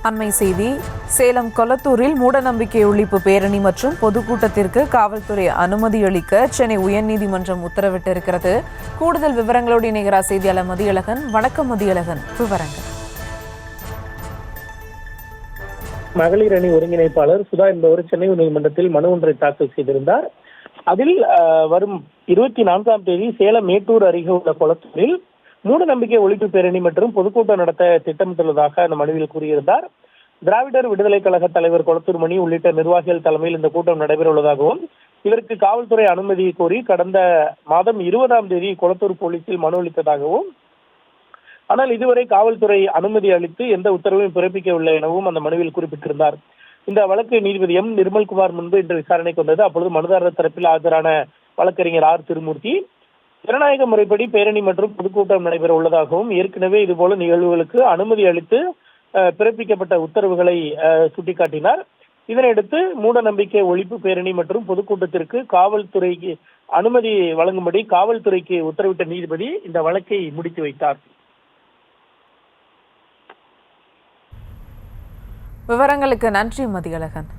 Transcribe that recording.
அண்மை செய்தி. சேலம் கொளத்தூரில் மூடநம்பிக்கை ஒழிப்பு பேரணி மற்றும் பொதுக்கூட்டத்திற்கு காவல்துறை அனுமதி அளிக்க சென்னை உயர்நீதிமன்றம் உத்தரவிட்டிருக்கிறது. கூடுதல் விவரங்களோடு இணைகிறார் செய்தியாளர் மதியழகன். வணக்கம் மதியழகன், விவரங்கள். மகளிர் அணி ஒருங்கிணைப்பாளர் சுதா என்பவர் சென்னை உயர்நீதிமன்றத்தில் மனு ஒன்றை தாக்கல் செய்திருந்தார். அதில் வரும் 24ஆம் தேதி சேலம் மேட்டூர் அருகே உள்ள கொளத்தூரில் மூட நம்பிக்கை ஒழிப்பு பேரணி மற்றும் பொதுக்கூட்டம் நடத்த திட்டமிட்டுள்ளதாக அந்த மனுவில் கூறியிருந்தார். திராவிடர் விடுதலை கழக தலைவர் கொளத்தூர் மணி உள்ளிட்ட நிர்வாகிகள் தலைமையில் இந்த கூட்டம் நடைபெற உள்ளதாகவும் இதற்கு காவல்துறை அனுமதி கோரி கடந்த மாதம் 20ஆம் தேதி கொளத்தூர் போலீசில் மனு அளித்ததாகவும், ஆனால் இதுவரை காவல்துறை அனுமதி அளித்து எந்த உத்தரவையும் பிறப்பிக்கவில்லை எனவும் அந்த மனுவில் குறிப்பிட்டிருந்தார். இந்த வழக்கு நீதிபதி எம் நிர்மல்குமார் முன்பு இன்று விசாரணைக்கு வந்தது. அப்பொழுது மனுதாரர் தரப்பில் ஆஜரான வழக்கறிஞர் ஆர் திருமூர்த்தி ஜனநாயக முறைப்படி பேரணி மற்றும் பொதுக்கூட்டம் நடைபெற உள்ளதாகவும், ஏற்கனவே இதுபோல நிகழ்வுகளுக்கு அனுமதி அளித்து பிறப்பிக்கப்பட்ட உத்தரவுகளை சுட்டிக்காட்டினார். இதனையடுத்து மூட நம்பிக்கை ஒழிப்பு பேரணி மற்றும் பொதுக்கூட்டத்திற்கு காவல்துறைக்கு அனுமதி வழங்கும்படி காவல்துறைக்கு உத்தரவிட்ட நீதிபதி இந்த வழக்கை முடித்து வைத்தார். விவரங்களுக்கு நன்றி மதியழகன்.